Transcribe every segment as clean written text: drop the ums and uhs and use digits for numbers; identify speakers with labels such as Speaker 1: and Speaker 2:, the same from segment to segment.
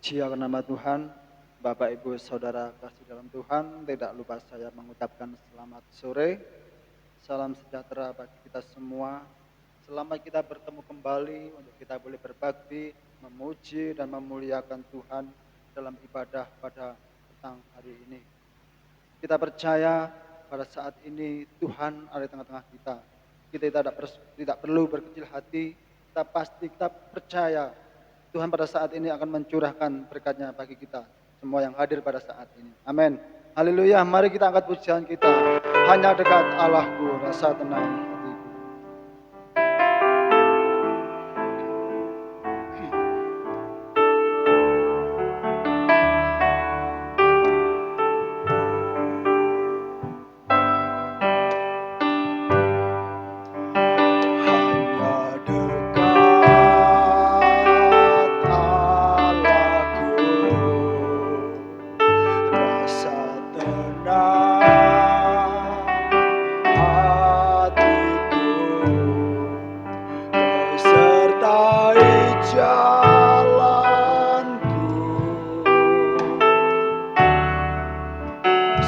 Speaker 1: Puji akan nama Tuhan, Bapak Ibu Saudara kasih dalam Tuhan, tidak lupa saya mengucapkan selamat sore, salam sejahtera bagi kita semua. Selama kita bertemu kembali untuk kita boleh berbakti, memuji dan memuliakan Tuhan dalam ibadah pada petang hari ini. Kita percaya pada saat ini Tuhan ada di tengah-tengah kita. Kita tidak perlu berkecil hati, kita percaya Tuhan pada saat ini akan mencurahkan berkat-Nya bagi kita semua yang hadir pada saat ini. Amin. Haleluya. Mari kita angkat pujian kita. Hanya dekat Allahku rasa tenang hatiku.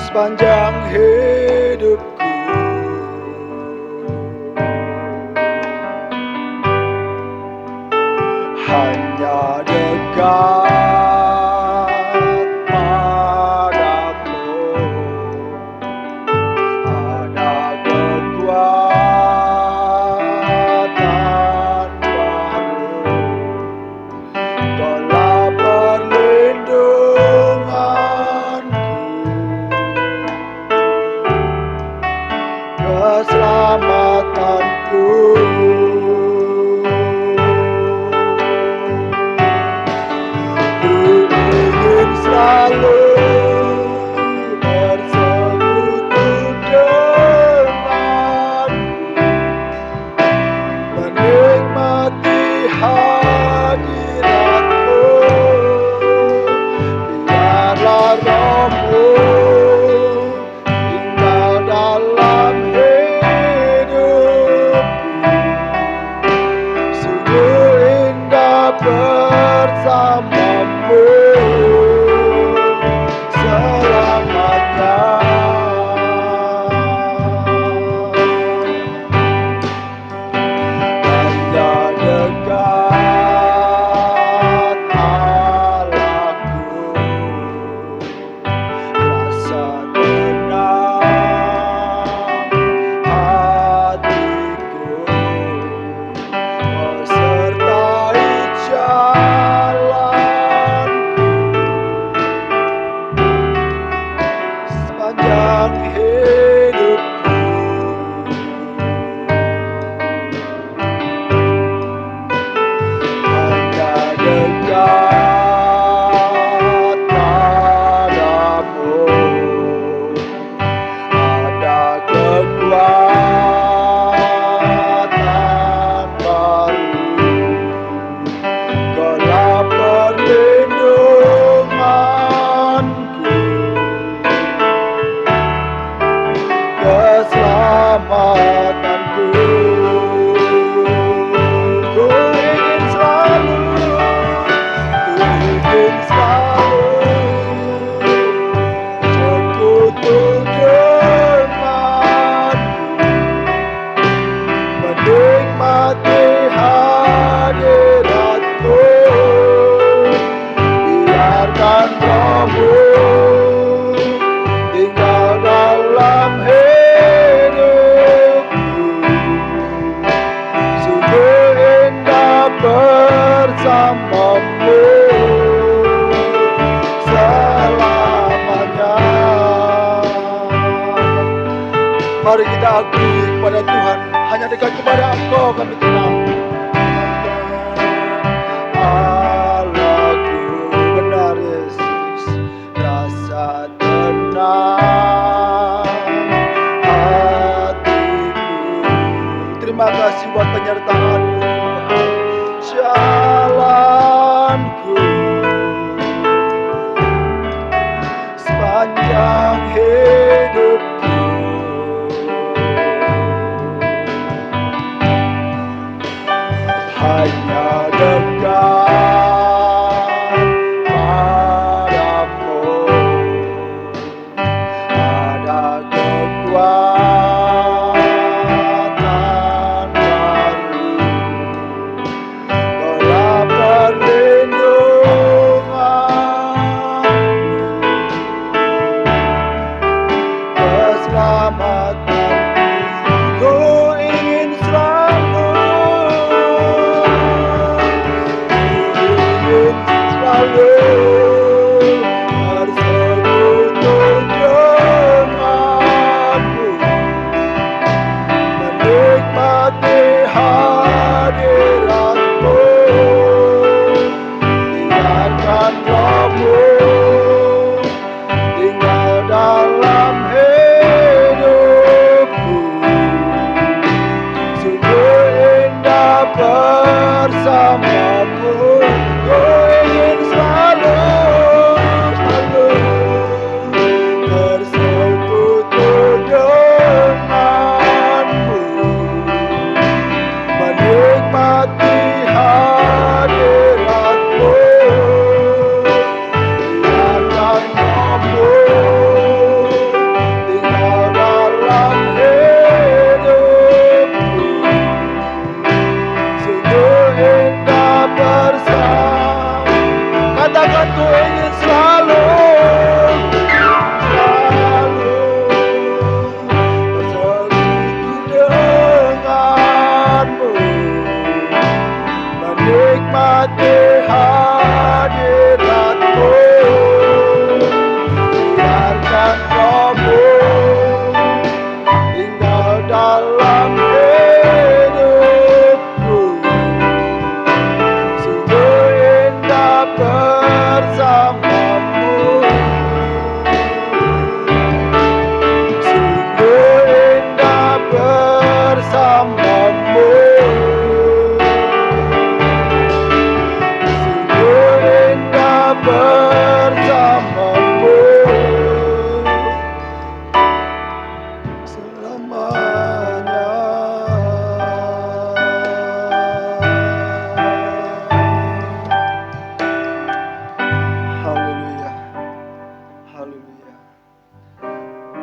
Speaker 1: Sepanjang hidupku, hanya dekat padamu, ada kekuatan baru, Kaulah perlindunganku, keselamatanku. Ku ingin selalu bersekutu denganmu, menikmati hadiratmu. Biarlah Roh-Mu tinggal dalam sungguh indah bersamamu selamanya. Hanya dekat Allahku, rasa tenang hatiku, Kau sertai jalanku sepanjang hidupku. Hanya dekat padamu, ada kekuatan baru, Kaulah perlindunganku, keselamatanku. Ku ingin selalu sekutu denganmu, menikmati hadiratmu. Biarkan Roh-Mu tinggal dalam hidupku, sungguh indah bersamamu selamanya. Mari kita akui kepada Tuhan, hanya dekat kepada Engkau kami tenang. Allahku, benar Yesus, rasa tenang hatiku. Terima kasih buat penyertaan-Mu Tuhan. Jalanku sepanjang hidupku, hanya dekat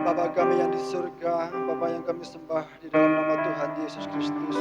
Speaker 1: Bapa kami yang di surga, Bapa yang kami sembah di dalam nama Tuhan Yesus Kristus.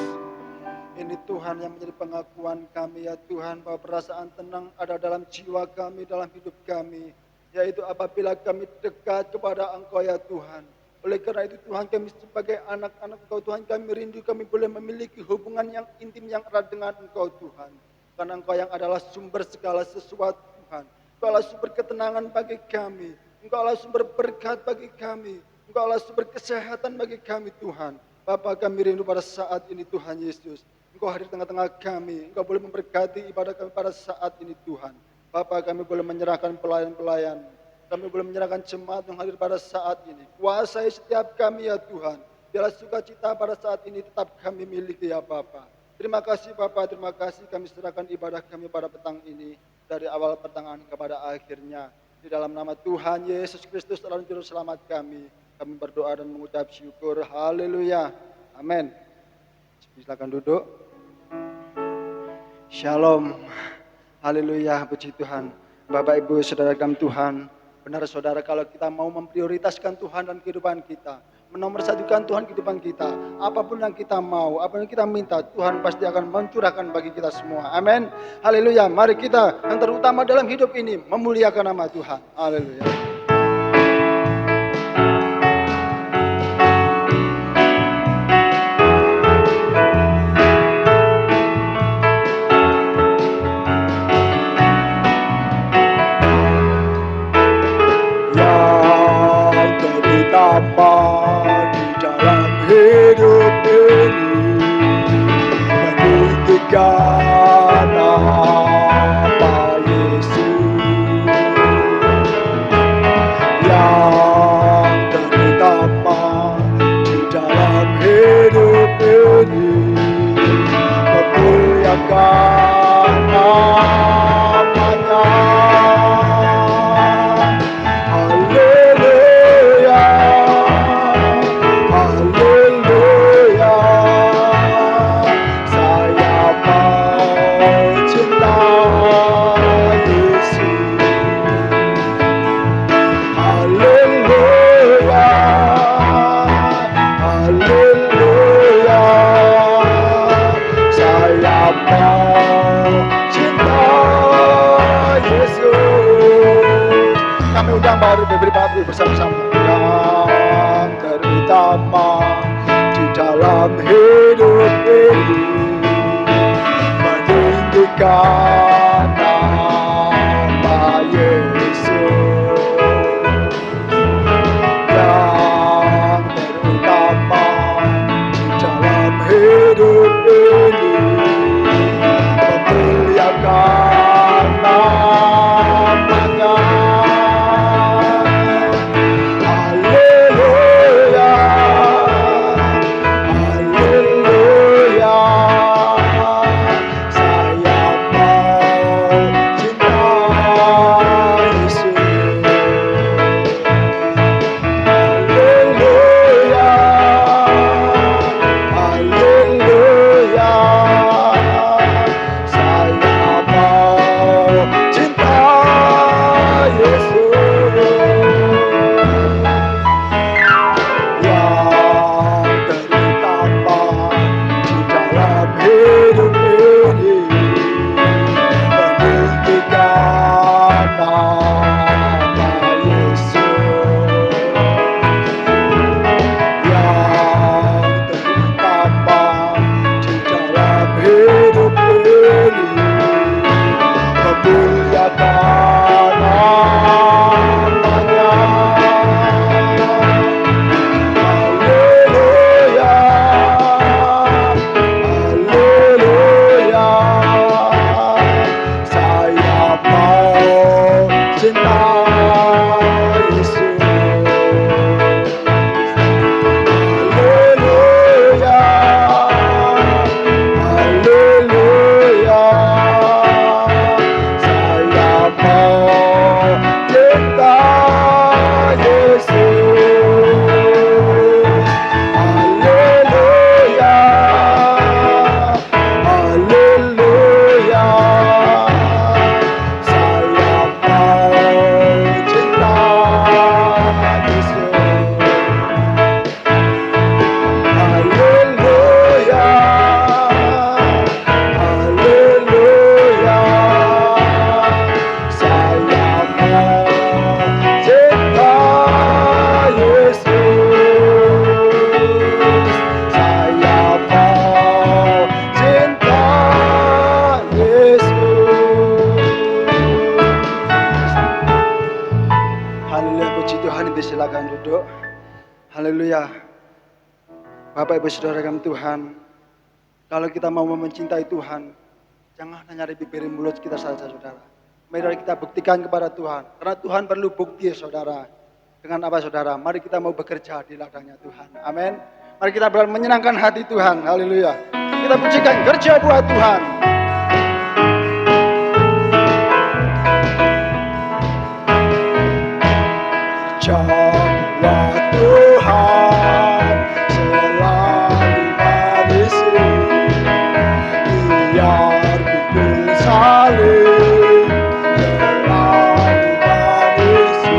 Speaker 1: Ini Tuhan yang menjadi pengakuan kami ya Tuhan, bahwa perasaan tenang ada dalam jiwa kami, dalam hidup kami, yaitu apabila kami dekat kepada Engkau ya Tuhan. Oleh karena itu Tuhan, kami sebagai anak-anak Engkau Tuhan, kami rindu kami boleh memiliki hubungan yang intim, yang erat dengan Engkau Tuhan. Karena Engkau yang adalah sumber segala sesuatu Tuhan. Engkau adalah sumber ketenangan bagi kami. Engkau adalah sumber berkat bagi kami. Engkau adalah sumber kesehatan bagi kami Tuhan. Bapa, kami rindu pada saat ini Tuhan Yesus. Engkau hadir di tengah-tengah kami. Engkau boleh memberkati ibadah kami pada saat ini Tuhan. Bapa, kami boleh menyerahkan pelayan-pelayan. Kami boleh menyerahkan jemaat yang hadir pada saat ini. Kuasai setiap kami ya Tuhan. Biarlah sukacita pada saat ini tetap kami miliki ya Bapa. Terima kasih Bapa, terima kasih kami serahkan ibadah kami pada petang ini. Dari awal pertengahan kepada akhirnya. Di dalam nama Tuhan Yesus Kristus adalah juru selamat kami. Kami berdoa dan mengucap syukur. Haleluya. Amin. Silakan duduk. Shalom. Haleluya. Puji Tuhan. Bapak Ibu Saudara kami Tuhan. Benar saudara, kalau kita mau memprioritaskan Tuhan dan kehidupan kita, menomorsatukan Tuhan kehidupan kita, apapun yang kita mau, apa yang kita minta, Tuhan pasti akan mencurahkan bagi kita semua. Amin. Haleluya. Mari kita yang terutama dalam hidup ini memuliakan nama Tuhan. Haleluya.
Speaker 2: Di dalam hidup ini meninggikan nama Yesus yang terutama di dalam hidup ini, memuliakan namanya. Mari beri bersama-sama. Yang terutama di dalam hidup ini, meninggikan nama Yesus. Yang terutama di dalam hidup ini, memuliakan namanya.
Speaker 1: Haleluya, puji Tuhan, nanti silakan duduk. Haleluya. Bapak Ibu Saudara kami Tuhan, kalau kita mau mencintai Tuhan, jangan hanya dari bibir mulut kita saja saudara. Mari kita buktikan kepada Tuhan, karena Tuhan perlu bukti saudara. Dengan apa saudara? Mari kita mau bekerja di ladangnya Tuhan. Amin. Mari kita menyenangkan hati Tuhan. Haleluya. Kita pujikan kerja buat Tuhan.
Speaker 2: Kerja buat Tuhan selalu berisi, biar pikul salib selalu berisi.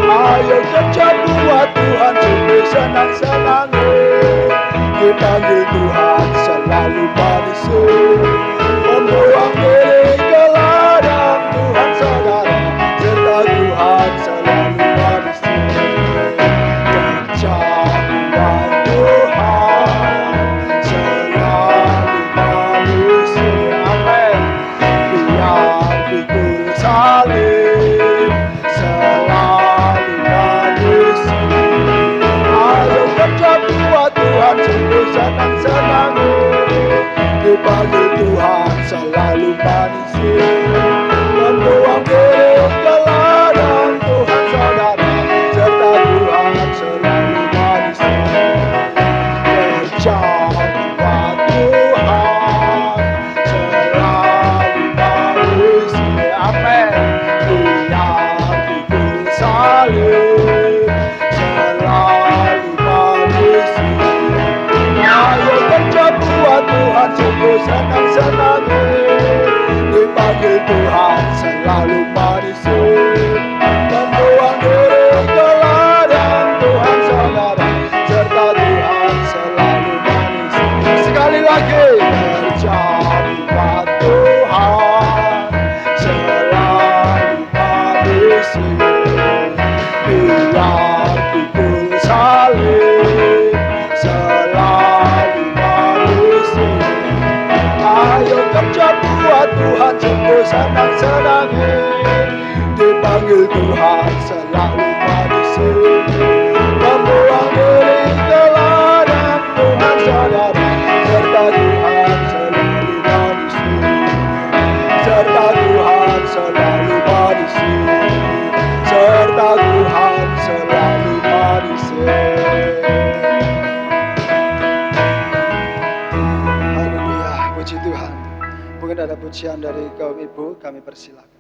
Speaker 2: Ayo kerja buat Tuhan sungguh senang-senangi, dipanggil Tuhan selalu berisi, membuang diri ke ladang Tuhan saudara, serta Tuhan selalu berisi. Kerja buat Tuhan selalu berisi, amin. Biar pikul salib selalu berisi. Ayo kerja buat Tuhan sungguh senang-senangi, dipanggil Tuhan selalu berisi, membuang diri ke ladang Tuhan saudara, serta Tuhan selalu berisi. Kerja buat Tuhan selalu berisi, amin. Biar pikul salib selalu berisi. Ayo kerja buat Tuhan sungguh senang-senangi, dipanggil Tuhan selalu berisi, membuang diri ke ladang Tuhan saudara, serta Tuhan selalu berisi. Sekali lagi, kerja buat Tuhan selalu berisi, biar pikul salib selalu berisi. Ayo kerja buat Tuhan sungguh senang-senangi, dipanggil Tuhan selalu berisi, membuang diri ke ladang Tuhan saudara, serta Tuhan selalu berisi, serta Tuhan selalu berisi, serta Tuhan selalu berisi.
Speaker 1: Haleluya, puji Tuhan. Mungkin ada pujian dari kaum ibu, kami persilakan.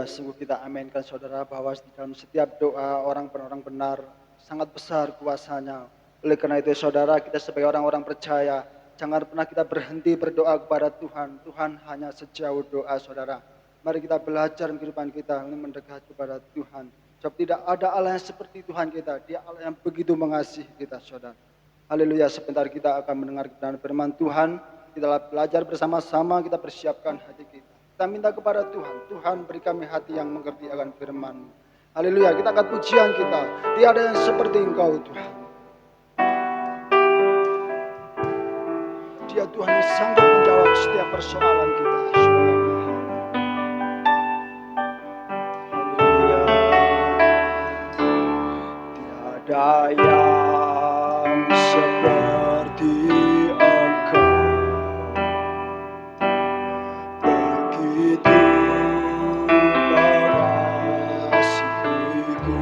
Speaker 1: Haleluya, sungguh kita aminkan saudara bahwa di dalam setiap doa orang benar sangat besar kuasanya. Oleh karena itu saudara, kita sebagai orang-orang percaya, jangan pernah kita berhenti berdoa kepada Tuhan. Tuhan hanya sejauh doa saudara. Mari kita belajar kehidupan kita untuk mendekat kepada Tuhan. Sebab tidak ada Allah yang seperti Tuhan kita. Dia Allah yang begitu mengasihi kita saudara. Haleluya, sebentar kita akan mendengar kebenaran firman Tuhan. Kita belajar bersama-sama, kita persiapkan hati kita. Kita minta kepada Tuhan, Tuhan beri kami hati yang mengerti akan firman-Mu. Haleluya, kita akan pujian kita. Tiada yang seperti Engkau Tuhan. Dia Tuhan yang sanggup menjawab setiap persoalan kita. Haleluya. Tiada yang seperti Engkau. Begitu mengasihiku.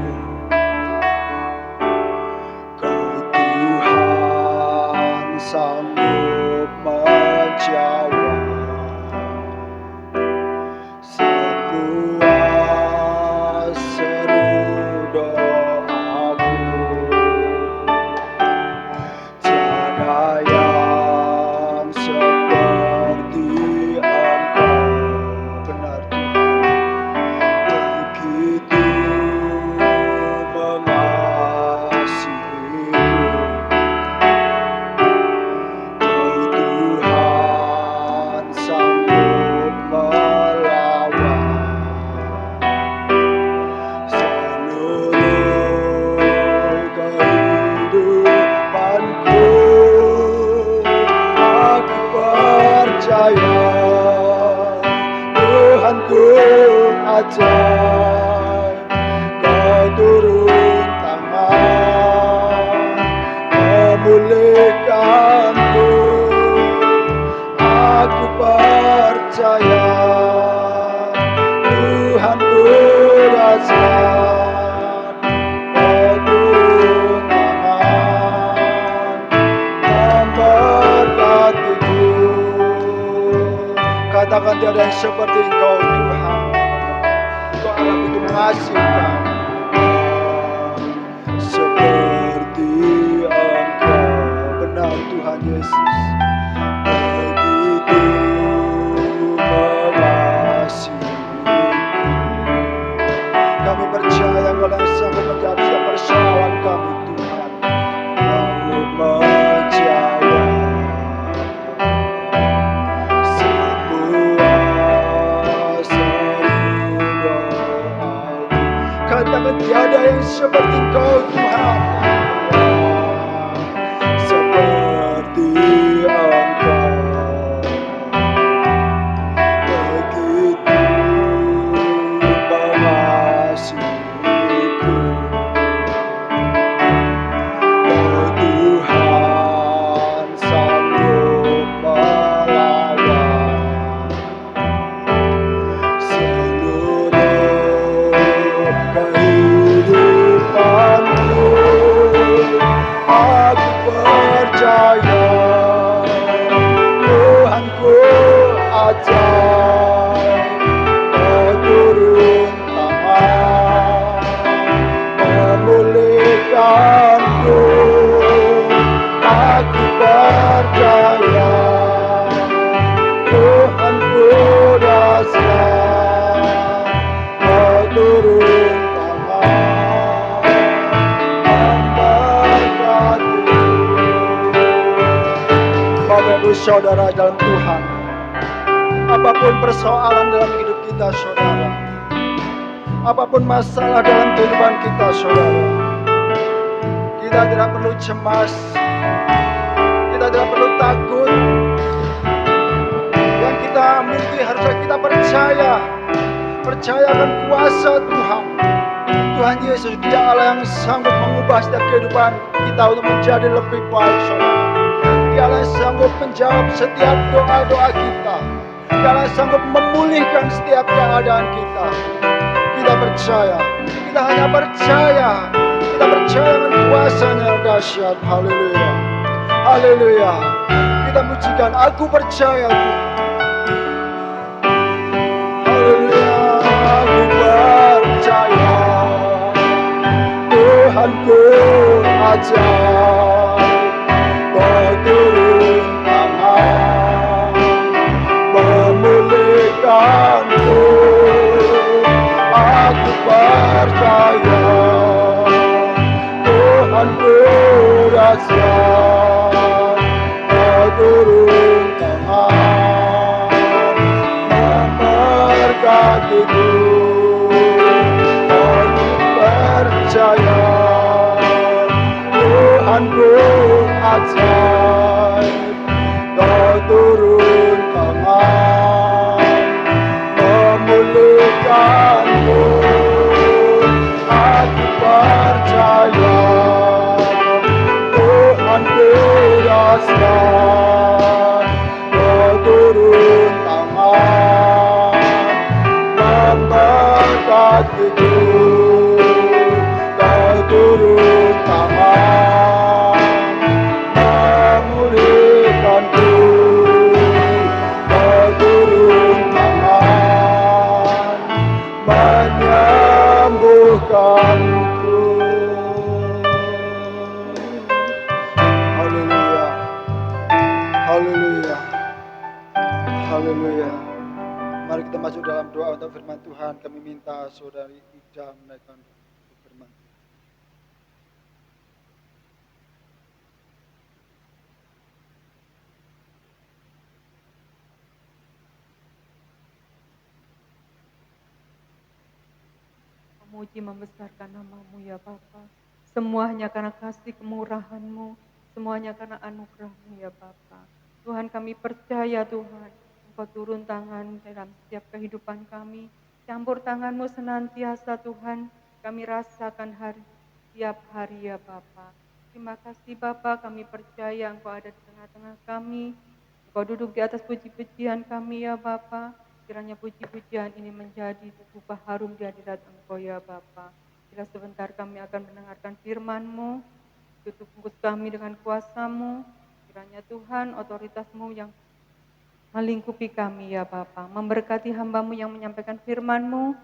Speaker 1: Kau Tuhan sanggup menjawab semua seru doaku. Tiada yang seperti Engkau, benar Tuhan, begitu mengasihiku. Kau Tuhan sanggup melawan seluruh kehidupanku. Aku percaya Tuhanku ajaib. Kau turun tangan memulihkanku. Aku percaya Tuhanku dahsyat. Kau turun tangan memberkatiku. Katakan tiada yang seperti Engkau Tuhan. Engkau Allah begitu mengasihi kami. Seperti Engkau, benar Tuhan Yesus. Begitu mengasihiku. Kami percaya Engkau yang sanggup menjawab setiap persoalan kami Tuhan. Sanggup menjawab semua seru doaku. Katakan tiada yang seperti Engkau Tuhan. Seperti Engkau. Begitu mengasihiku. Kau Tuhan sanggup melawan seluruh kehidupanku. Aku percaya Tuhanku ajaib. Kau turun tangan memulihkanku. Aku percaya Tuhanku dahsyat. Kau turun tangan memberkatiku. Bapak Ibu Saudara dalam Tuhan, apapun persoalan dalam hidup kita saudara, apapun masalah dalam kehidupan kita saudara, kita tidak perlu cemas, kita tidak perlu takut. Yang kita miliki harusnya kita percaya akan kuasa Tuhan. Tuhan Yesus, Dia Allah yang sanggup mengubah setiap kehidupan kita untuk menjadi lebih baik saudara. Dia Allah yang sanggup menjawab setiap doa-doa kita. Dia Allah yang sanggup memulihkan setiap keadaan kita. Kita percaya, kita hanya percaya. Kita percaya dengan kuasa-Nya yang dahsyat. Haleluya, haleluya. Kita pujikan, aku percaya Tuhan. Haleluya, aku
Speaker 2: ajaib, kau turun tangan memulihkanku. Aku percaya Tuhan berdahsyat, kau turun tangan memberkatiku. Aku percaya Tuhan berajaib, kau turun tangan memulihkanku. Aku percaya Tuhan berdahsyat, kau turun tangan memberkatiku. Kau turun tangan memulihkanku. Kau turun tangan menyembuhkanku. Haleluya, haleluya, haleluya. Mari kita masuk dalam doa untuk firman Tuhan. Kami minta saudari Ida menaikkan firman.
Speaker 3: Memuji membesarkan nama-Mu ya Bapa. Semuanya karena kasih kemurahan-Mu, semuanya karena anugerah-Mu ya Bapa. Tuhan, kami percaya Tuhan, Engkau turun tangan dalam setiap kehidupan kami. Campur tangan-Mu senantiasa Tuhan, kami rasakan setiap hari ya Bapa. Terima kasih Bapa, kami percaya Engkau ada di tengah-tengah kami. Engkau duduk di atas puji-pujian kami ya Bapa. Kiranya puji-pujian ini menjadi upah harum di hadirat Engkau ya Bapa. Bila sebentar kami akan mendengarkan firman-Mu, tutup bungkus kami dengan kuasa-Mu. Kiranya Tuhan otoritas-Mu yang melingkupi kami ya Bapa. Memberkati hamba-Mu yang menyampaikan firman-Mu,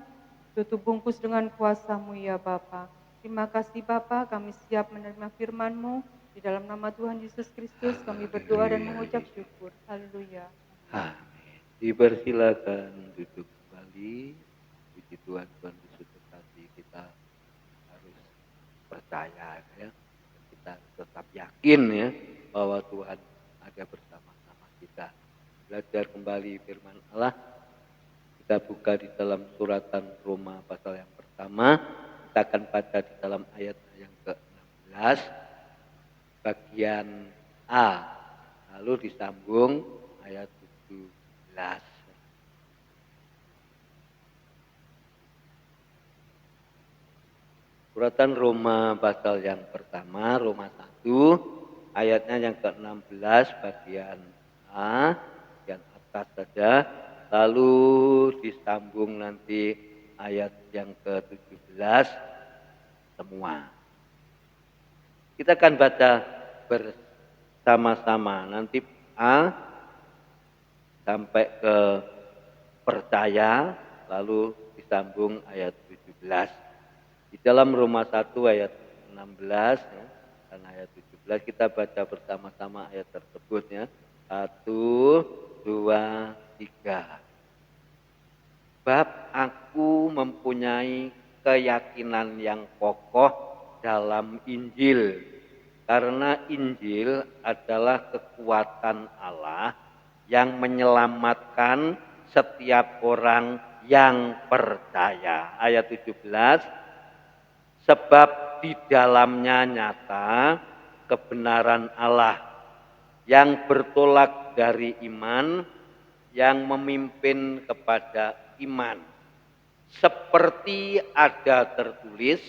Speaker 3: tutup bungkus dengan kuasa-Mu ya Bapa. Terima kasih Bapa, kami siap menerima firman-Mu. Di dalam nama Tuhan Yesus Kristus kami berdoa dan mengucap syukur. Haleluya.
Speaker 4: Amin. Dipersilakan duduk kembali. Puji Tuhan, Tuhan Yesus terkasih, kita harus percaya ya. Kita tetap yakin ya bahwa Tuhan ada bersama-sama kita. Belajar kembali firman Allah. Kita buka di dalam suratan Roma pasal yang pertama. Kita akan baca di dalam ayat yang ke-16 bagian A. Lalu disambung ayat 17. Suratan Roma pasal yang pertama, Roma 1, ayatnya yang ke-16 bagian A, bagian atas saja. Lalu disambung nanti ayat yang ke-17 semua. Kita akan baca bersama-sama nanti A sampai ke percaya, lalu disambung ayat 17. Di dalam Roma 1 ayat 16 ya, dan ayat 17 kita baca bersama-sama ayat tersebut ya. 1, 2, 3. Sebab aku mempunyai keyakinan yang kokoh dalam Injil, karena Injil adalah kekuatan Allah yang menyelamatkan setiap orang yang percaya. Ayat 17, sebab di dalamnya nyata kebenaran Allah yang bertolak dari iman, yang memimpin kepada iman. Seperti ada tertulis,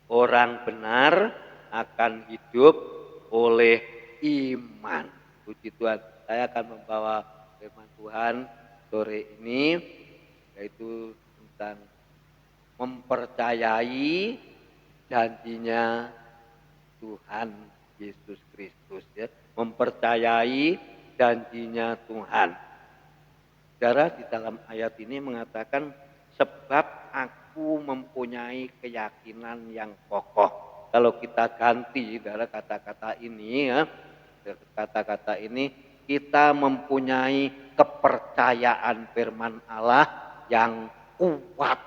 Speaker 4: orang benar akan hidup oleh iman. Puji Tuhan. Saya akan membawa firman Tuhan sore ini, yaitu tentang mempercayai janjinya Tuhan Yesus Kristus ya. Mempercayai janjinya Tuhan. Saudara, di dalam ayat ini mengatakan sebab aku mempunyai keyakinan yang kokoh. kalau kita ganti saudara kata-kata ini ya, kata-kata ini kita mempunyai kepercayaan firman Allah yang kuat.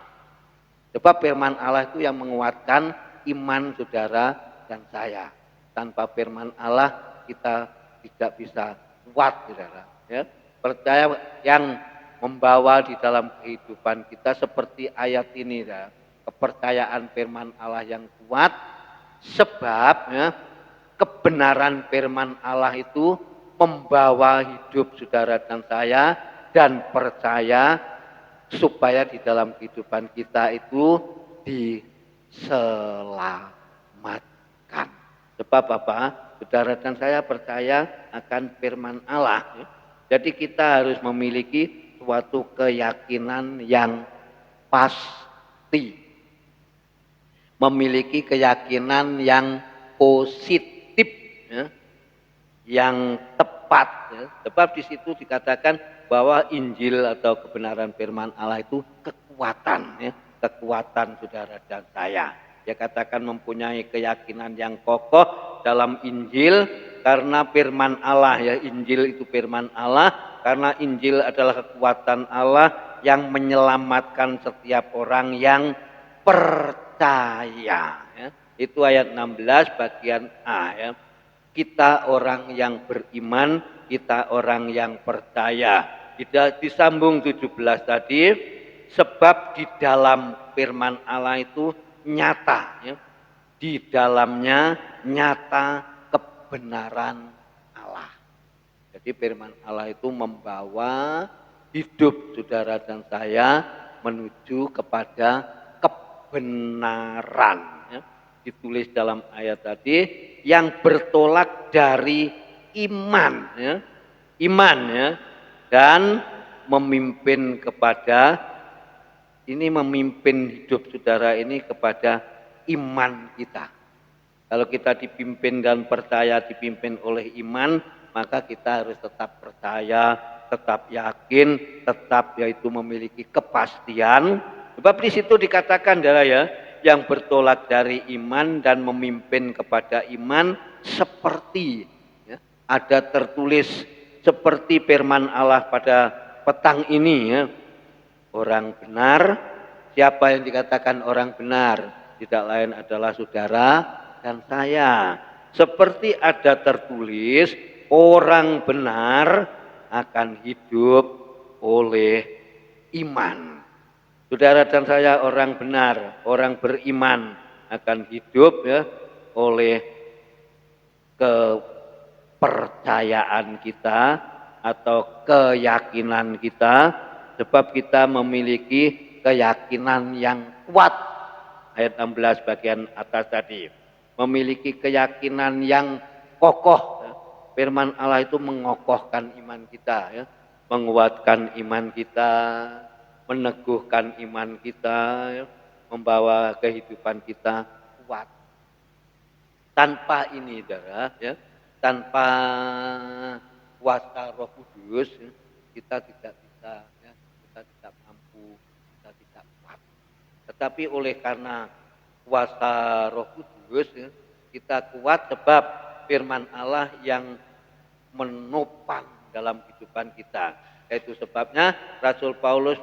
Speaker 4: Sebab firman Allah itu yang menguatkan iman saudara dan saya. Tanpa firman Allah kita tidak bisa kuat saudara. Ya. Percaya yang membawa di dalam kehidupan kita seperti ayat ini ya. Kepercayaan firman Allah yang kuat sebab ya, kebenaran firman Allah itu membawa hidup saudara dan saya dan percaya supaya di dalam kehidupan kita itu diselamatkan. Sebab apa? Saudara dan saya percaya akan firman Allah. Jadi kita harus memiliki suatu keyakinan yang pasti. Memiliki keyakinan yang positif, ya, yang tepat. Ya. Sebab di situ dikatakan bahwa Injil atau kebenaran firman Allah itu kekuatan, ya, kekuatan saudara dan saya. Dia katakan mempunyai keyakinan yang kokoh dalam Injil karena firman Allah, ya, Injil itu firman Allah, karena Injil adalah kekuatan Allah yang menyelamatkan setiap orang yang percaya. Ya. Itu ayat 16 bagian A. Ya. Kita orang yang beriman, kita orang yang percaya. Disambung 17 tadi, sebab di dalam firman Allah itu nyata. Ya. Di dalamnya nyata kebenaran Allah. Jadi firman Allah itu membawa hidup saudara dan saya menuju kepada kebenaran. Ya. Ditulis dalam ayat tadi yang bertolak dari iman, ya. Iman, ya, dan memimpin kepada memimpin hidup saudara ini kepada iman kita. Kalau kita dipimpin dan percaya dipimpin oleh iman, maka kita harus tetap percaya, tetap yakin, tetap yaitu memiliki kepastian. Sebab di situ dikatakan adalah ya, yang bertolak dari iman dan memimpin kepada iman seperti, ya, ada tertulis seperti firman Allah pada petang ini, ya. Orang benar, siapa yang dikatakan orang benar? Tidak lain adalah saudara dan saya. Seperti ada tertulis, orang benar akan hidup oleh iman. Saudara dan saya orang benar, orang beriman akan hidup, ya, oleh kepercayaan kita atau keyakinan kita, sebab kita memiliki keyakinan yang kuat. Ayat 16 bagian atas tadi, memiliki keyakinan yang kokoh. Firman Allah itu mengokohkan iman kita, ya, menguatkan iman kita, meneguhkan iman kita, ya, membawa kehidupan kita kuat. Tanpa ini, saudara, ya, tanpa kuasa Roh Kudus, ya, kita tidak bisa, ya, kita tidak mampu, kita tidak kuat. Tetapi oleh karena kuasa Roh Kudus, ya, kita kuat sebab firman Allah yang menopang dalam kehidupan kita. Itu sebabnya Rasul Paulus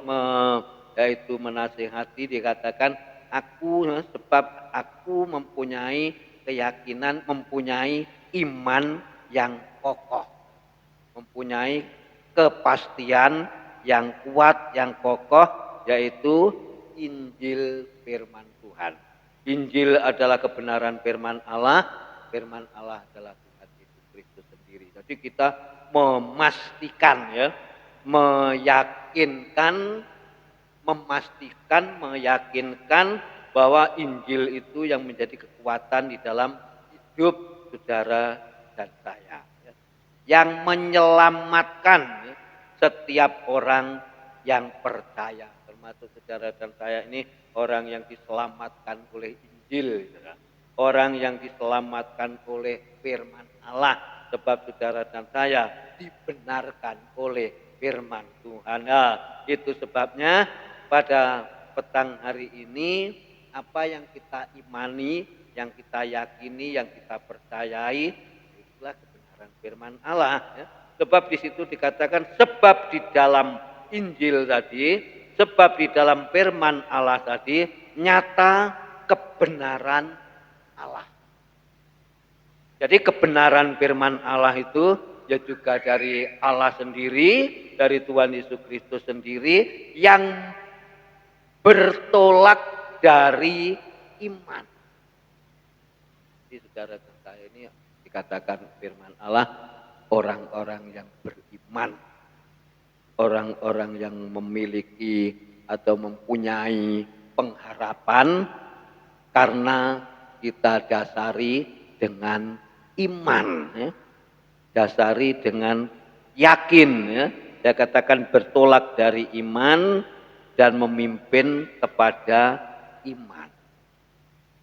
Speaker 4: yaitu menasihati, dikatakan sebab aku mempunyai keyakinan, mempunyai iman yang kokoh, mempunyai kepastian yang kuat, yang kokoh, yaitu Injil firman Tuhan. Injil adalah kebenaran firman Allah adalah Tuhan Yesus Kristus sendiri. Jadi kita memastikan, ya, meyakinkan bahwa Injil itu yang menjadi kekuatan di dalam hidup saudara dan saya, ya, yang menyelamatkan, ya, setiap orang yang percaya, termasuk saudara dan saya ini orang yang diselamatkan oleh Injil, ya. Orang yang diselamatkan oleh firman Allah, sebab saudara dan saya dibenarkan oleh firman Tuhan. Nah, itu sebabnya pada petang hari ini apa yang kita imani, yang kita yakini, yang kita percayai, itulah kebenaran firman Allah. Ya. Sebab di situ dikatakan, sebab di dalam Injil tadi, sebab di dalam firman Allah tadi, nyata kebenaran Allah. Jadi kebenaran firman Allah itu ya juga dari Allah sendiri, dari Tuhan Yesus Kristus sendiri, yang bertolak dari iman. Jadi saudara saya ini dikatakan firman Allah, orang-orang yang beriman, orang-orang yang memiliki atau mempunyai pengharapan karena kita dasari dengan iman, ya. Dasari dengan yakin, ya. Saya katakan bertolak dari iman dan memimpin kepada iman.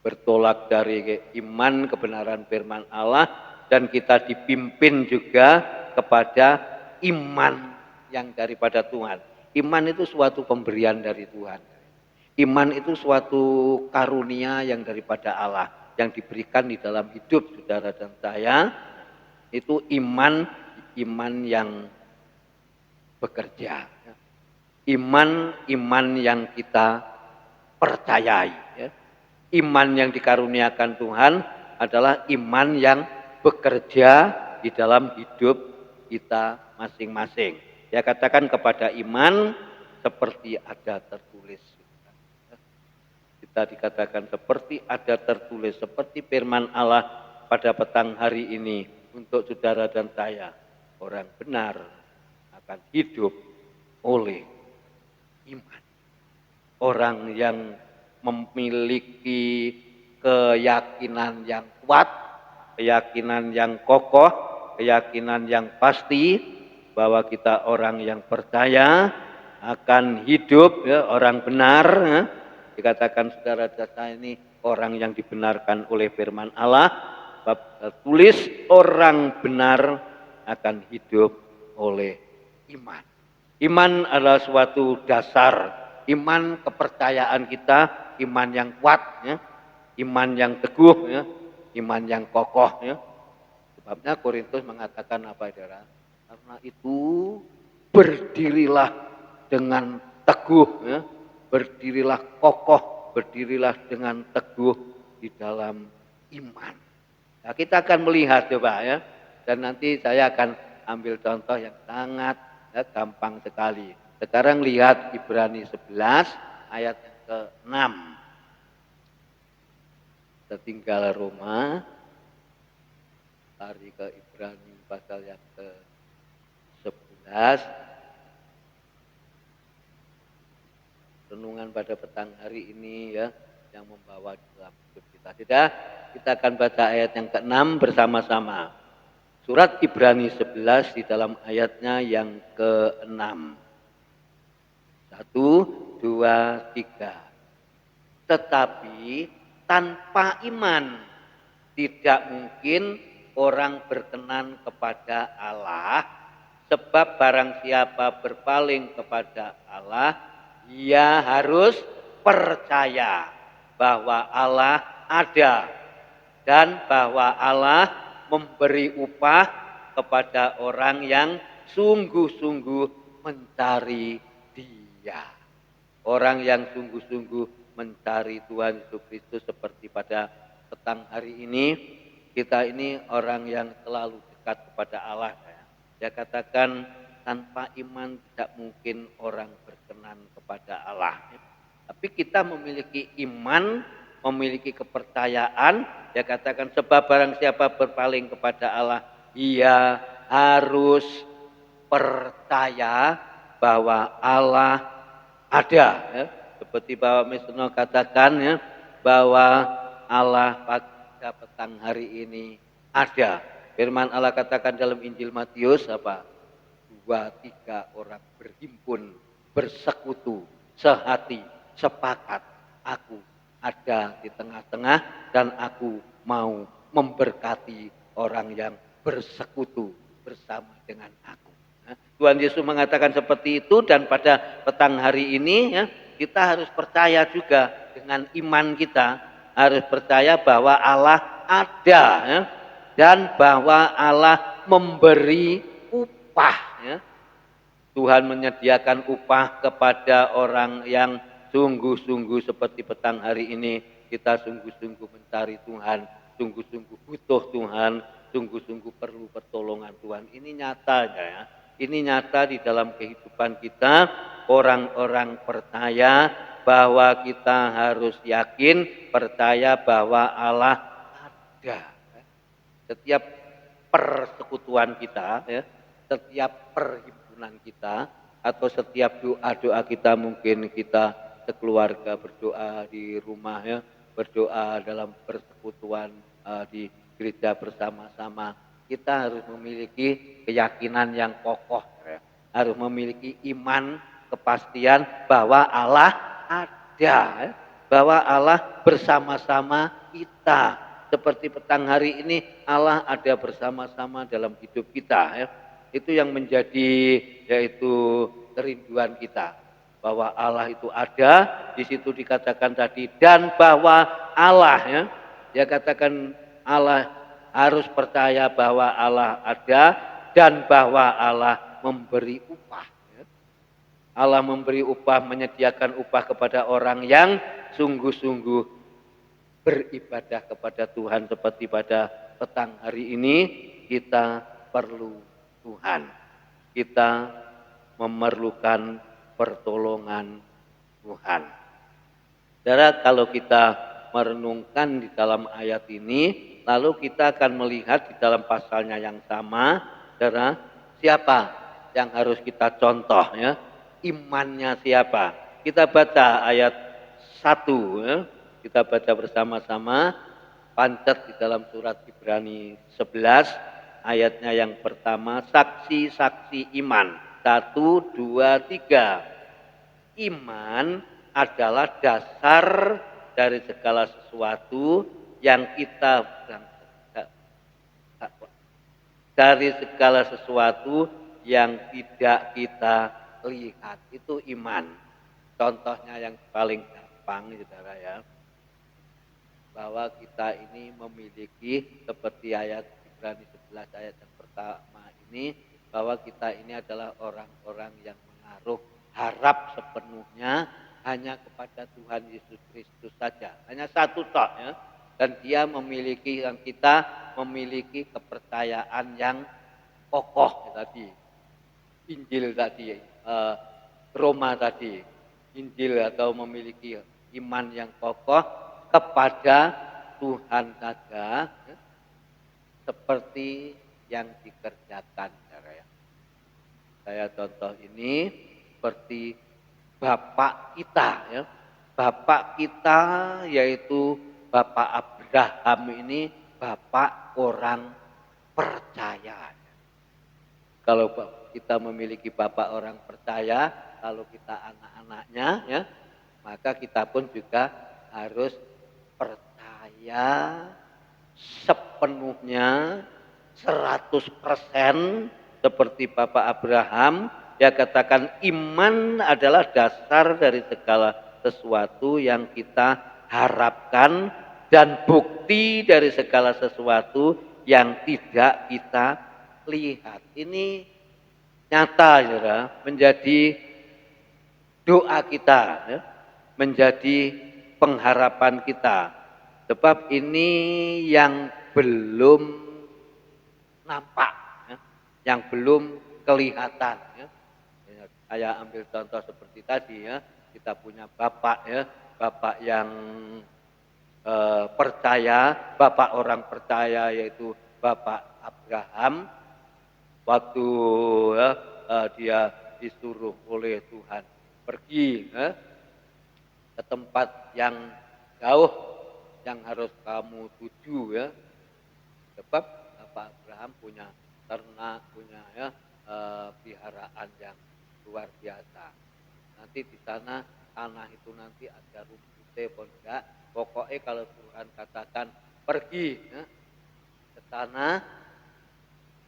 Speaker 4: Bertolak dari iman kebenaran firman Allah dan kita dipimpin juga kepada iman yang daripada Tuhan. Iman itu suatu pemberian dari Tuhan. Iman itu suatu karunia yang daripada Allah yang diberikan di dalam hidup saudara dan saya. Itu iman yang bekerja. Iman yang kita percayai. Ya. Iman yang dikaruniakan Tuhan adalah iman yang bekerja di dalam hidup kita masing-masing. Saya katakan kepada iman seperti ada tertulis. Kita dikatakan seperti ada tertulis, seperti firman Allah pada petang hari ini untuk saudara dan saya. Orang benar akan hidup oleh iman. Orang yang memiliki keyakinan yang kuat, keyakinan yang kokoh, keyakinan yang pasti bahwa kita orang yang percaya akan hidup, ya, orang benar. Ya. Dikatakan saudara saya ini orang yang dibenarkan oleh firman Allah. Tulis orang benar akan hidup oleh iman. Iman adalah suatu dasar. Iman kepercayaan kita, iman yang kuat, ya. Iman yang teguh, ya. Iman yang kokoh. Ya. Sebabnya Korintus mengatakan apa, saudara? Karena itu berdirilah dengan teguh, ya. Berdirilah kokoh, berdirilah dengan teguh di dalam iman. Nah, kita akan melihat coba, ya. Dan nanti saya akan ambil contoh yang sangat, ya, gampang sekali. Sekarang lihat Ibrani 11 ayat yang ke-6. Kita tinggal Roma, lari ke Ibrani pasal yang ke-11. Renungan pada petang hari ini, ya, yang membawa dalam hidup kita. Sudah, kita akan baca ayat yang ke-6 bersama-sama. Surat Ibrani 11 di dalam ayatnya yang ke-6. 1, 2, 3. Tetapi tanpa iman tidak mungkin orang berkenan kepada Allah, sebab barang siapa berpaling kepada Allah, ia harus percaya bahwa Allah ada dan bahwa Allah memberi upah kepada orang yang sungguh-sungguh mencari Dia. Orang yang sungguh-sungguh mencari Tuhan Yesus Kristus seperti pada petang hari ini, kita ini orang yang selalu dekat kepada Allah. Saya katakan tanpa iman tidak mungkin orang berkenan kepada Allah. Tapi kita memiliki iman, memiliki kepercayaan. Dia katakan sebab barang siapa berpaling kepada Allah, ia harus percaya bahwa Allah ada, ya. Seperti Bapak Misno katakan, ya, bahwa Allah pada petang hari ini ada. Firman Allah katakan dalam Injil Matius apa? 2-3 orang berhimpun, bersekutu, sehati, sepakat. Aku ada di tengah-tengah dan aku mau memberkati orang yang bersekutu bersama dengan aku. Tuhan Yesus mengatakan seperti itu dan pada petang hari ini, ya, kita harus percaya juga dengan iman kita harus percaya bahwa Allah ada, ya, dan bahwa Allah memberi upah. Ya. Tuhan menyediakan upah kepada orang yang sungguh-sungguh seperti petang hari ini. Kita sungguh-sungguh mencari Tuhan, sungguh-sungguh butuh Tuhan, sungguh-sungguh perlu pertolongan Tuhan. Ini nyata ya. Ini nyata di dalam kehidupan kita. Orang-orang percaya bahwa kita harus yakin, percaya bahwa Allah ada. Setiap persekutuan kita, ya, setiap perhimpunan kita, atau setiap doa-doa kita, mungkin kita sekeluarga berdoa di rumah, ya, berdoa dalam persekutuan di gereja bersama-sama, kita harus memiliki keyakinan yang kokoh, ya. Harus memiliki iman, kepastian bahwa Allah ada, ya. Bahwa Allah bersama-sama kita. Seperti petang hari ini Allah ada bersama-sama dalam hidup kita, ya. Itu yang menjadi yaitu kerinduan kita, bahwa Allah itu ada. Di situ dikatakan tadi, dan bahwa Allah, ya, dia katakan Allah harus percaya bahwa Allah ada dan bahwa Allah memberi upah, ya. Allah memberi upah, menyediakan upah kepada orang yang sungguh-sungguh beribadah kepada Tuhan. Seperti pada petang hari ini, kita perlu Tuhan. Kita memerlukan pertolongan Tuhan. Saudara, kalau kita merenungkan di dalam ayat ini, lalu kita akan melihat di dalam pasalnya yang sama, saudara, siapa yang harus kita contoh, ya? Imannya siapa? Kita baca ayat 1, ya. Kita baca bersama-sama, pancet di dalam surat Ibrani 11, ayatnya yang pertama, saksi-saksi iman. 1, 2, 3. Iman adalah dasar dari segala sesuatu yang kita tidak kita lihat. Itu iman. Contohnya yang paling gampang, saudara, ya, bahwa kita ini memiliki seperti ayat Ibrani 11 ayat yang pertama ini, bahwa kita ini adalah orang-orang yang menaruh harap sepenuhnya hanya kepada Tuhan Yesus Kristus saja. Hanya satu tok, ya. Dan dia memiliki, yang kita memiliki kepercayaan yang kokoh tadi. Injil tadi, Roma tadi, Injil atau memiliki iman yang kokoh kepada Tuhan saja, ya, seperti yang dikerjakan. Ya. Saya contoh ini seperti Bapak kita, ya. Bapak kita yaitu Bapak Abraham ini Bapak orang percaya. Kalau kita memiliki Bapak orang percaya, kalau kita anak-anaknya, ya, maka kita pun juga harus percaya sepenuhnya 100% seperti Bapak Abraham. Dia katakan iman adalah dasar dari segala sesuatu yang kita harapkan dan bukti dari segala sesuatu yang tidak kita lihat. Ini nyata, ya, menjadi doa kita, ya, menjadi pengharapan kita. Sebab ini yang belum nampak, ya, yang belum kelihatan. Ya. Saya ambil contoh seperti tadi, ya, kita punya Bapak, ya, Bapak yang percaya, Bapak orang percaya yaitu Bapak Abraham. Waktu, ya, dia disuruh oleh Tuhan pergi, ya, ke tempat yang jauh yang harus kamu tuju, ya. Sebab Bapak Abraham punya ternak, punya, ya, piharaan yang luar biasa. Nanti di sana tanah itu nanti ada rumputnya pun enggak. Pokoknya kalau Tuhan katakan pergi, ya, ke sana,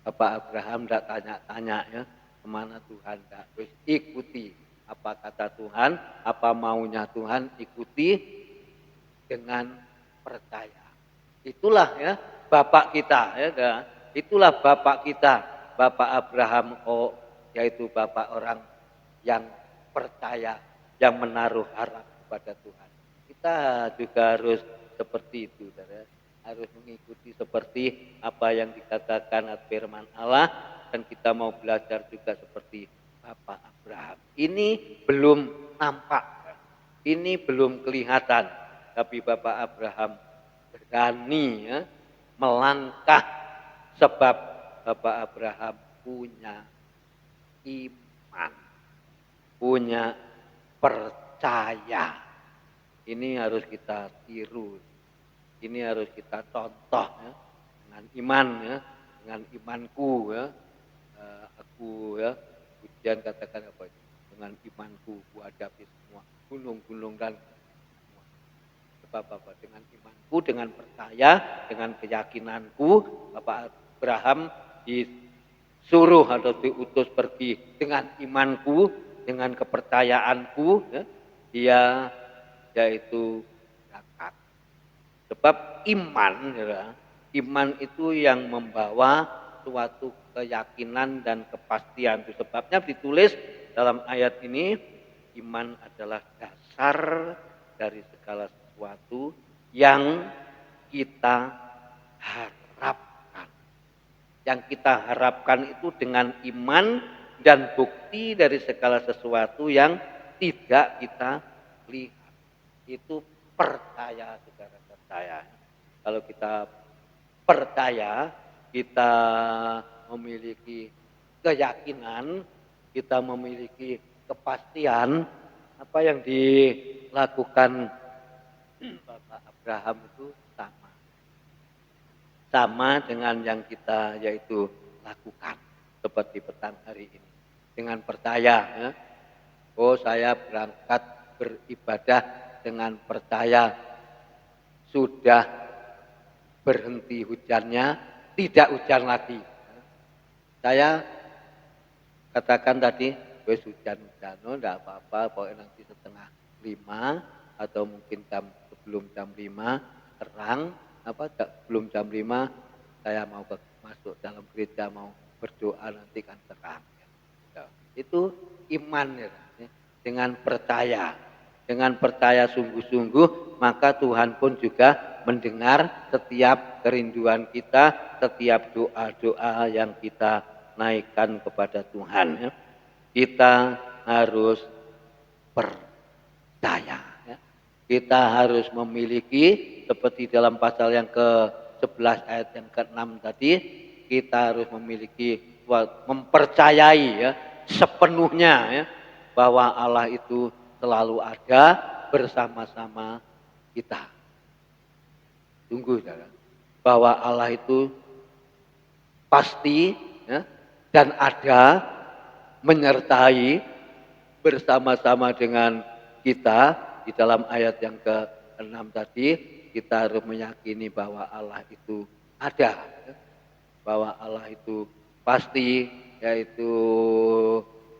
Speaker 4: Bapak Abraham tidak tanya-tanya, ya, kemana Tuhan, enggak. Terus ikuti apa kata Tuhan, apa maunya Tuhan, ikuti dengan percaya. Itulah ya Bapak kita ya. Itulah Bapak kita, Bapak Abraham, yaitu Bapak orang yang percaya, yang menaruh harap kepada Tuhan. Kita juga harus seperti itu, saudara. Harus mengikuti seperti apa yang dikatakan firman Allah, dan kita mau belajar juga seperti Bapak Abraham. Ini belum nampak, ini belum kelihatan, tapi Bapak Abraham berani ya, melangkah, sebab Bapak Abraham punya iman, punya percaya. Ini harus kita tiru, ini harus kita contoh ya, dengan iman ya, dengan imanku ya, aku ya, Pujian katakan apa itu? Dengan imanku ku hadapi semua gunung-gunung dan semua. Sebab apa? Dengan imanku, dengan percaya, dengan keyakinanku, Bapak Abraham disuruh atau diutus pergi dengan imanku, dengan kepercayaanku, ya, dia yaitu berangkat. Sebab iman, ya, iman itu yang membawa suatu keyakinan dan kepastian. Itu sebabnya ditulis dalam ayat ini, iman adalah dasar dari segala sesuatu yang kita harapkan. Yang kita harapkan itu dengan iman dan bukti dari segala sesuatu yang tidak kita lihat. Itu percaya, saudara, percaya. Kalau kita percaya, kita memiliki keyakinan, kita memiliki kepastian. Apa yang dilakukan Bapak Abraham itu sama dengan yang kita yaitu lakukan seperti petang hari ini, dengan percaya ya. Oh, saya berangkat beribadah dengan percaya. Sudah berhenti hujannya, tidak hujan lagi. Saya katakan tadi, wes hujan-hujan, enggak apa-apa, pokoknya nanti 4:30 atau mungkin sebelum jam 5 terang, sebelum jam 5 saya mau masuk dalam gereja, mau berdoa, nanti kan terang. Itu iman ya, dengan percaya. Dengan percaya sungguh-sungguh, maka Tuhan pun juga mendengar setiap kerinduan kita, setiap doa-doa yang kita naikkan kepada Tuhan. Kita harus percaya. Kita harus memiliki, seperti dalam pasal yang ke-11 ayat yang ke-6 tadi, kita harus memiliki, mempercayai ya, sepenuhnya ya, bahwa Allah itu selalu ada bersama-sama kita. Tunggu, saudara, bahwa Allah itu pasti ya, dan ada, menyertai bersama-sama dengan kita. Di dalam ayat yang ke-6 tadi, kita harus meyakini bahwa Allah itu ada, ya, bahwa Allah itu pasti, yaitu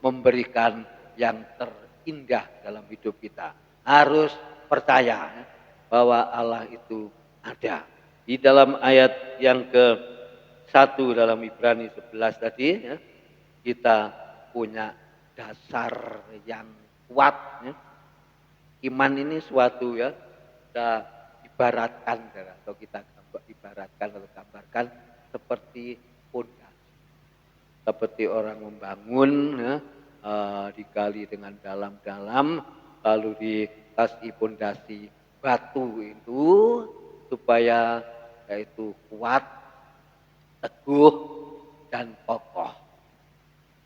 Speaker 4: memberikan yang terindah dalam hidup kita. Harus percaya ya, bahwa Allah itu ada. Di dalam ayat yang ke-1 dalam Ibrani 11 tadi ya, kita punya dasar yang kuat ya. Iman ini suatu ya, kita ibaratkan atau kita ibaratkan atau gambarkan seperti pondasi. Seperti orang membangun ya, digali dengan dalam-dalam, lalu dikasih pondasi batu itu supaya yaitu kuat, teguh, dan kokoh.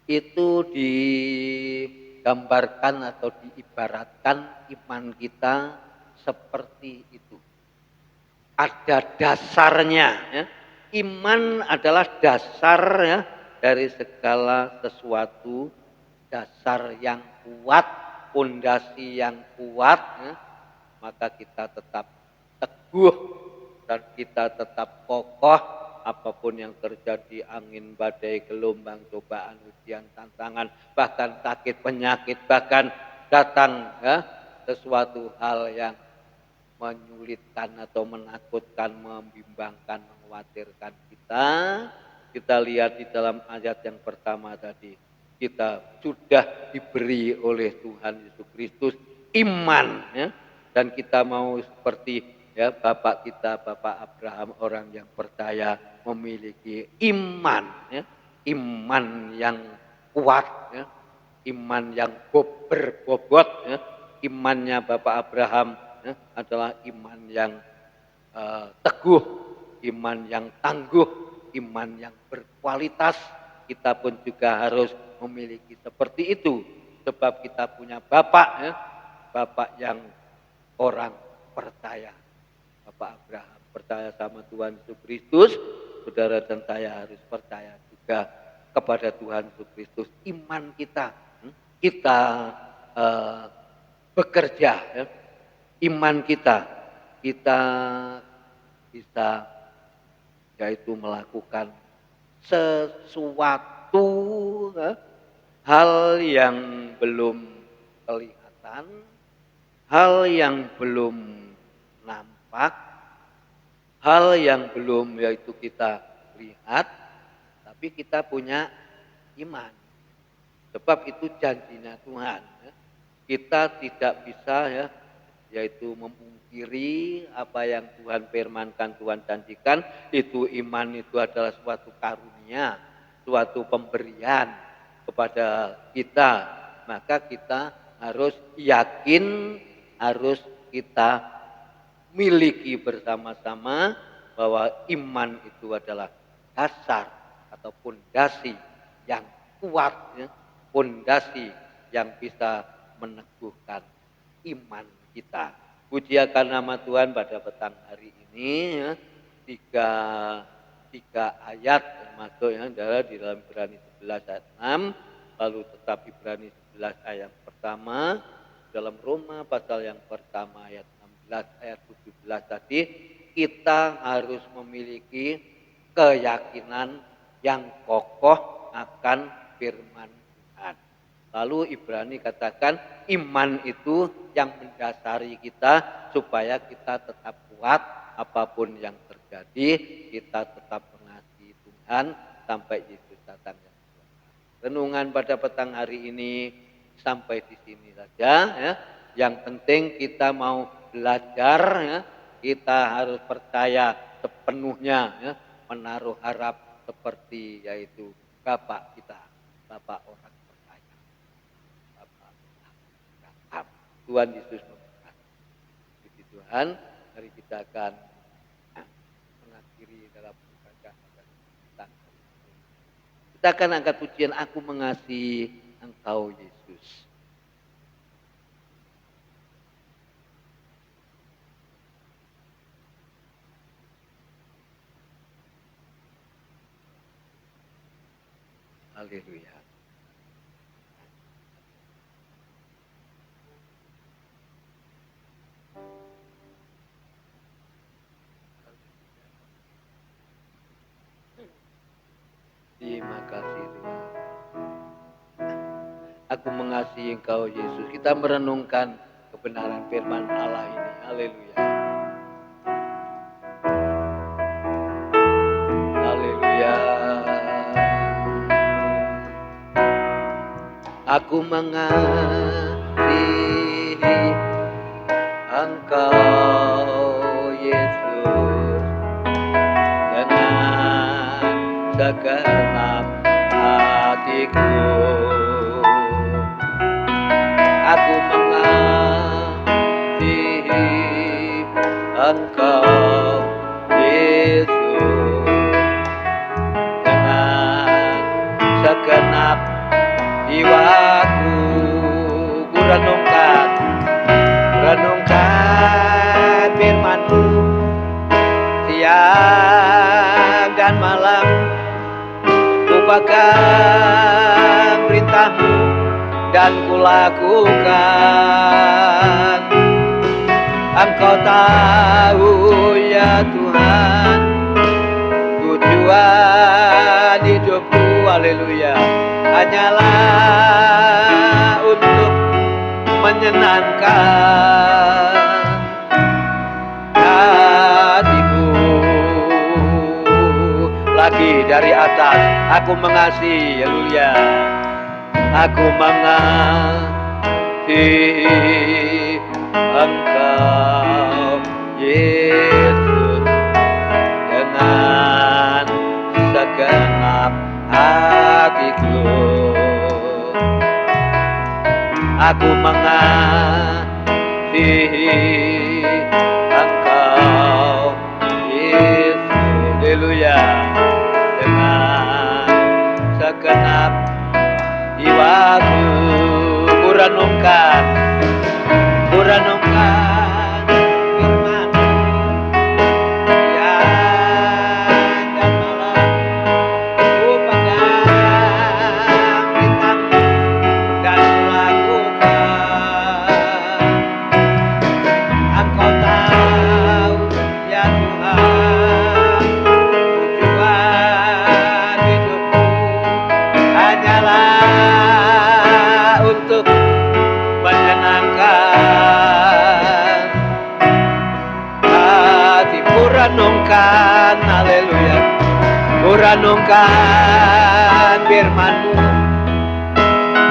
Speaker 4: Itu digambarkan atau diibaratkan iman kita seperti itu. Ada dasarnya ya. Iman adalah dasar ya, dari segala sesuatu, dasar yang kuat, pondasi yang kuat ya. Maka kita tetap teguh dan kita tetap kokoh. Apapun yang terjadi, angin, badai, gelombang, cobaan, ujian, tantangan, bahkan sakit, penyakit, bahkan datang ya, sesuatu hal yang menyulitkan atau menakutkan, membimbangkan, mengkhawatirkan kita. Kita lihat di dalam ayat yang pertama tadi, kita sudah diberi oleh Tuhan Yesus Kristus iman, ya, dan kita mau seperti ya Bapak kita, Bapak Abraham, orang yang percaya, memiliki iman, ya, iman yang kuat, ya, iman yang berbobot, ya. Imannya Bapak Abraham, ya, adalah iman yang teguh, iman yang tangguh, iman yang berkualitas. Kita pun juga harus memiliki seperti itu, sebab kita punya Bapak, ya, Bapak yang orang percaya. Bapak Abraham percaya sama Tuhan Yesus Kristus, saudara dan saya harus percaya juga kepada Tuhan Yesus Kristus. Iman kita, kita bekerja, ya. Iman kita bisa yaitu melakukan sesuatu, ya, hal yang belum kelihatan, hal yang belum nampak, hal yang belum yaitu kita lihat, tapi kita punya iman. Sebab itu janjinya Tuhan, ya. Kita tidak bisa, ya, yaitu memungkiri apa yang Tuhan firmankan, Tuhan janjikan. Itu iman itu adalah suatu karunia, suatu pemberian kepada kita. Maka kita harus yakin, harus kita miliki bersama-sama bahwa iman itu adalah dasar atau pondasi yang kuat, ya, pondasi yang bisa meneguhkan iman kita. Puji akan nama Tuhan pada petang hari ini, ya, tiga ayat termasuk yang adalah di dalam Ibrani 11 ayat 6, lalu tetap Ibrani 11 ayat pertama, dalam Roma pasal yang pertama ayat 16 ayat 17 tadi, kita harus memiliki keyakinan yang kokoh akan firman Tuhan. Lalu Ibrani katakan iman itu yang mendasari kita supaya kita tetap kuat apapun yang terjadi, kita tetap mengasihi Tuhan sampai Yesus datang yang kedua. Renungan pada petang hari ini sampai di sini saja, ya. Yang penting kita mau belajar, ya. Kita harus percaya sepenuhnya, ya, menaruh harap seperti yaitu Bapak kita, Bapak orang percaya, Bapak Abraham. Tuhan Yesus memberkati. Puji Tuhan, mari kita akan mengakhiri dalam ibadah kita. Kita akan angkat pujian Aku Mengasihi Engkau Yesus. Haleluya. Terima kasih Tuhan. Aku mengasihi Engkau Yesus. Kita merenungkan kebenaran firman Allah ini. Haleluya. Haleluya. Aku mengasihi Engkau Yesus dengan segenap hatiku. Aku mengasihi Engkau Yesus dengan segenap jiwaku. Ku renungkan firman-Mu siang dan malam, ku pegang perintah-Mu dan ku lakukan. Engkau tahu ya Tuhan, tujuan hidupku, haleluya, hanyalah untuk menyenangkan dari atas. Aku mengasihi, haleluya. Aku mengasihi Engkau Yesus dengan segenap hatiku. Aku mengasihi Engkau Yesus, haleluya, dengan segenap jiwaku. Kurenungkan firman siang dan malam. Ku pegang perintahmu dan kulakukan. Engkau tahu ya Tuhan, tujuan hidupku hanyalah untuk menyenangkan hatimu. Renungkan, haleluya, ku renungkan firman-Mu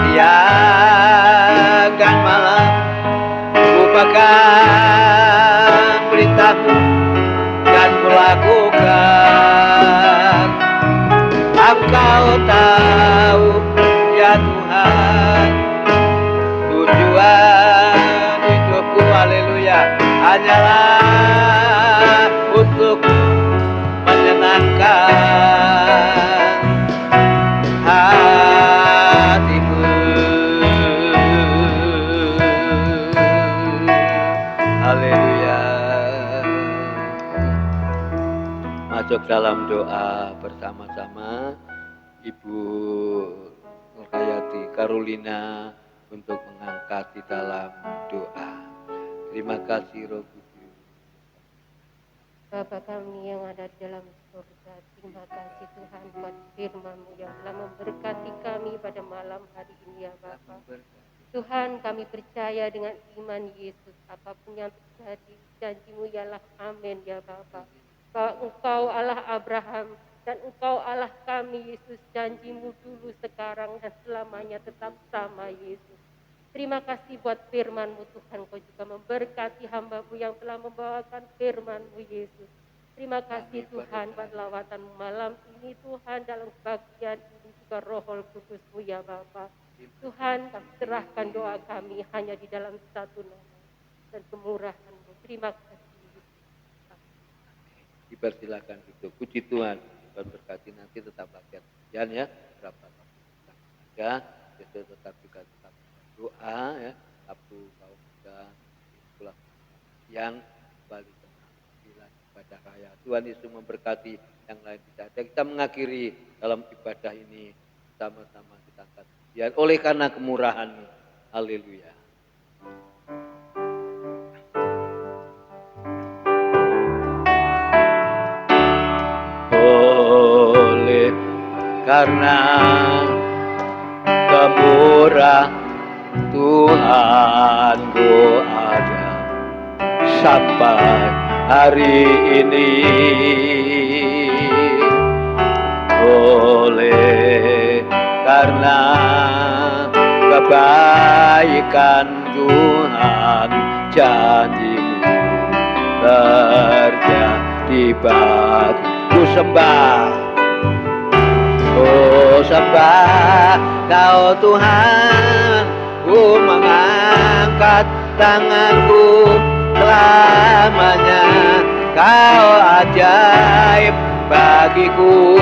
Speaker 4: siang dan malam. Ku pegang perintah-Mu dan kulakukan. Engkau tahu ya Tuhan, tujuan hidupku, haleluya, hanyalah untuk menyenangkan hatimu. Haleluya. Masuk dalam doa bersama-sama. Ibu Nurhayati Carolina untuk mengangkat di dalam doa. Terima kasih Roh Kudus.
Speaker 5: Bapa kami yang ada di dalam surga, terima kasih Tuhan buat firman-Mu yang telah memberkati kami pada malam hari ini ya Bapa. Tuhan, kami percaya dengan iman Yesus, apapun yang terjadi, janji-Mu ialah amin ya Bapa. Bahwa Engkau Allah Abraham dan Engkau Allah kami Yesus, janji-Mu dulu, sekarang dan selamanya tetap sama Yesus. Terima kasih buat firman-Mu Tuhan, Kau juga memberkati hamba-Mu yang telah membawakan firman-Mu Yesus. Terima kasih Tuhan buat lawatan malam ini Tuhan, dalam bagian ini juga Roh Kudus-Mu ya Bapa. Tuhan, kami serahkan doa kami hanya di dalam satu nama dan kemurahan-Mu. Terima kasih.
Speaker 4: Dipersilakan duduk. Puji Tuhan. Tuhan berkati, nanti tetap latihan ya. Berapa saja, itu tetap juga tetap doa ya. Sabtu kau sudah pulang siang kembali ke ibadah raya. Tuhan Yesus memberkati yang lain tidak ada. Kita mengakhiri dalam ibadah ini sama-sama kita angkat pujian oleh karena kemurahan-Mu. Haleluya. Oleh karena kemurahan Tuhanku ada sampai hari ini. Oleh karena kebaikan Tuhan, janji-Mu terjadi bagiku. Sembah Kau Tuhan, ku mengangkat tanganku selamanya. Kau ajaib bagiku.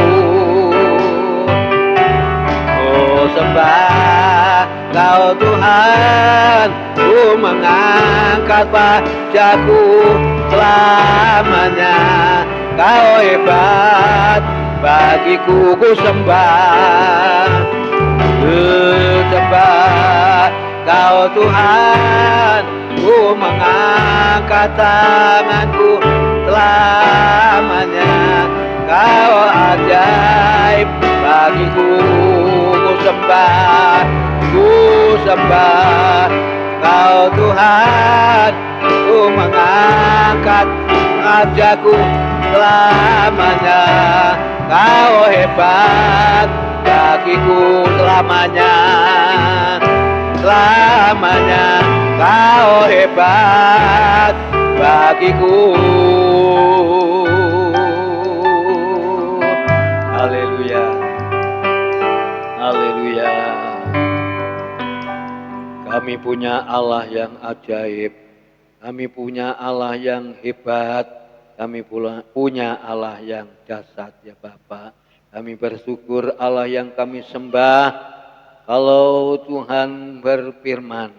Speaker 4: Sembah Kau Tuhan, ku mengangkat wajahku selamanya. Kau hebat bagiku, ku sembah. Sembah Kau Tuhan, ku mengangkat tanganku selamanya. Kau ajaib bagiku, ku sembah Kau Tuhan, ku mengangkat wajahku selamanya. Kau hebat bagiku selamanya. Selamanya Kau hebat bagiku. Haleluya. Haleluya. Kami punya Allah yang ajaib. Kami punya Allah yang hebat. Kami punya Allah yang dahsyat ya Bapa. Kami bersyukur Allah yang kami sembah. Kalau Tuhan berfirman,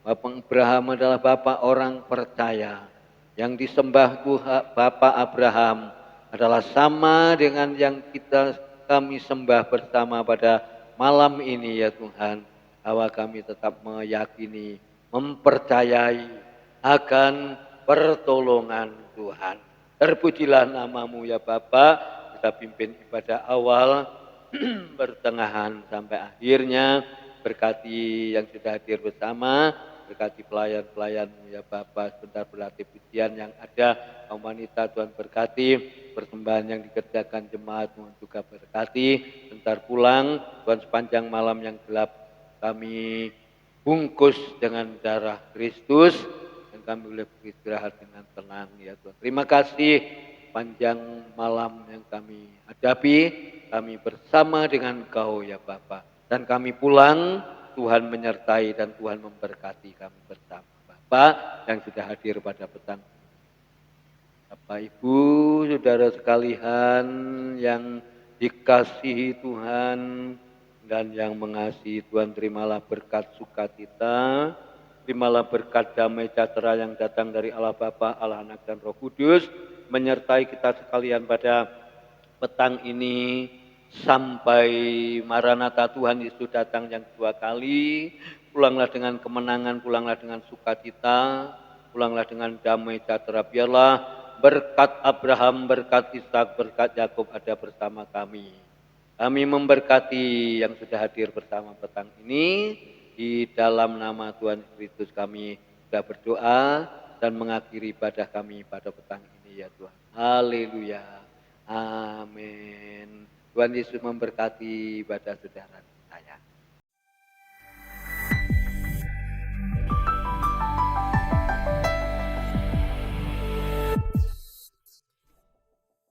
Speaker 4: Bapak Abraham adalah Bapak orang percaya. Yang disembah Tuhan Bapak Abraham adalah sama dengan yang kami sembah bersama pada malam ini ya Tuhan. Bahwa kami tetap meyakini, mempercayai akan pertolongan Tuhan. Terpujilah namamu ya Bapa. Kita pimpin ibadah awal, pertengahan sampai akhirnya. Berkati yang sudah hadir bersama, berkati pelayan-pelayan-Mu ya Bapa. Sebentar berlatih pujian yang ada, kaum wanita Tuhan berkati, persembahan yang dikerjakan jemaat Tuhan juga berkati. Sebentar pulang Tuhan, sepanjang malam yang gelap kami bungkus dengan darah Kristus dan kami boleh beristirahat dengan tenang ya Tuhan. Terima kasih panjang malam yang kami hadapi, kami bersama dengan Kau ya Bapa. Dan kami pulang, Tuhan menyertai dan Tuhan memberkati kami bersama. Bapa yang sudah hadir pada petang. Bapak Ibu, saudara sekalian yang dikasihi Tuhan dan yang mengasihi Tuhan, terimalah berkat sukacita, terimalah berkat damai sejahtera yang datang dari Allah Bapa, Allah Anak dan Roh Kudus, menyertai kita sekalian pada petang ini sampai Maranatha Tuhan Yesus datang yang kedua kali. Pulanglah dengan kemenangan, pulanglah dengan sukacita, pulanglah dengan damai sejahtera. Biarlah berkat Abraham, berkat Ishak, berkat Yakub ada bersama kami. Kami memberkati yang sudah hadir bersama petang ini. Di dalam nama Tuhan Kristus kami sudah berdoa dan mengakhiri ibadah kami pada petang ini ya Tuhan. Haleluya. Amin. Tuhan Yesus memberkati ibadah saudara.